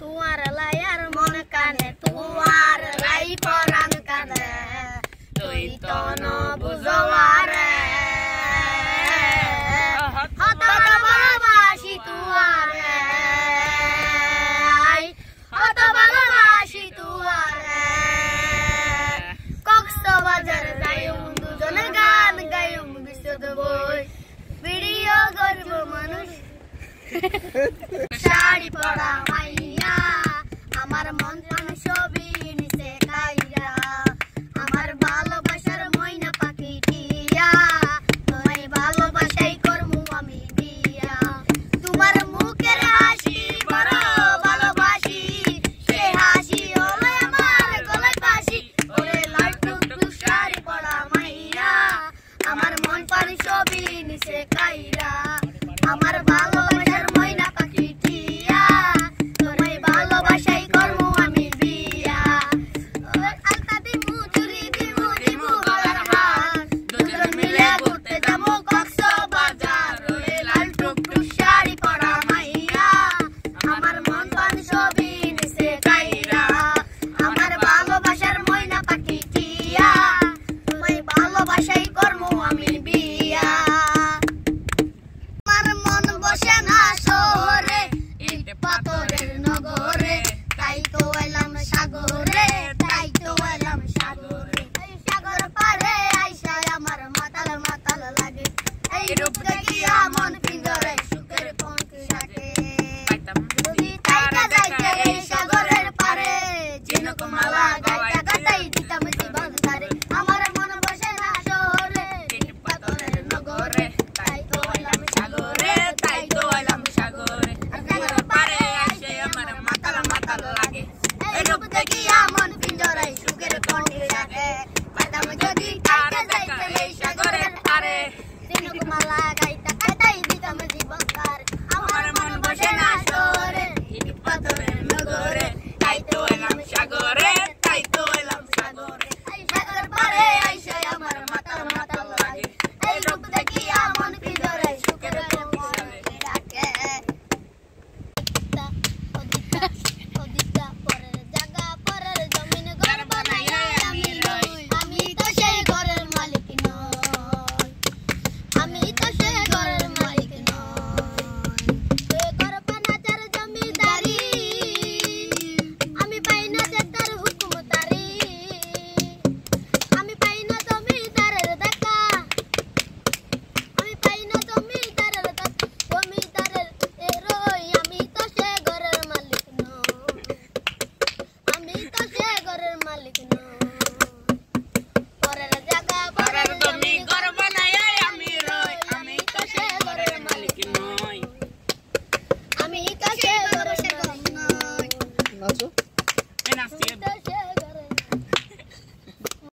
तुआर लायार मन काने तुआर लाई परान काने तुई तो न बुझवारे हत ভালোবাসি तुआरे हत ভালোবাসি तुआरे কক্সবাজার যাইম দুজনে গান গাইম বিশদ বই ভিডিও করব মানুষ শাড়ি পরা মাইয়া আমার মন প্রাণ ছবি নিছে কাইরা আমার ভালোবাসার ময়না পাখি টিয়া তোমায় ভালোবাসাই করমু আমি বিয়া তোমার মুখের হাসি বড় ভালোবাসি সে হাসি হলো আমার গলায় ফাঁসি ওরে লাল টুকটুক শাড়ি পরা মাইয়া আমার মন প্রাণ ছবি নিছে কাইরা আমার ভালোবাসার ময়না পাখি টিয়া তোমায় ভালোবাসাই করমু আমি বিয়া আলতা দিমু চুরি দিমু গলার হার দুজন মিলে ঘুরতে যাবো কক্সবাজার ওরে লাল টুকটুক শাড়ি পরা মাইয়া আমার মন প্রাণ ছবি নিছে কাইরা আমার ভালোবাসার ময়না পাখি টিয়া তোমায় ভালোবাসাই করমু আমি বিয়া বসে না শহরে ইট পাথরের নগরে তাই তো এলাম সাগরে তাই তো এলাম সাগরে এই সাগর পারে আইসা আমার মাতাল মাতাল লাগে এই রূপ দেখিয়া মন পিঞ্জরে সুখের পঙ্খী ডাকে যদি তাইকা যাইতে এই সাগরের পারে ঝিনুক মালা গাইতা গাইতাই দিতাম জীবন ধারে আমার মন বসে না শহরে ইট পাথরের নগরে তাই তো এলাম সাগরে মন পিঞ্জরে সুখের পঙ্খী ডাকে পাইতাম যদি তাইকা যাইতে এই সাগরের পারে ঝিনুক মালা গাইতা গাইতাই দিতাম জীবন ধারে আমার মন বসে না শহরে ইট পাথরের নগরে তাই তো এলাম সাগরে তাই তো এলাম সাগরে এই সাগর পারে আইসা আমার মাতাল মাতাল লাগে এই রূপ দেখিয়া মন পিঞ্জরে সুখের পঙ্খী ডাকে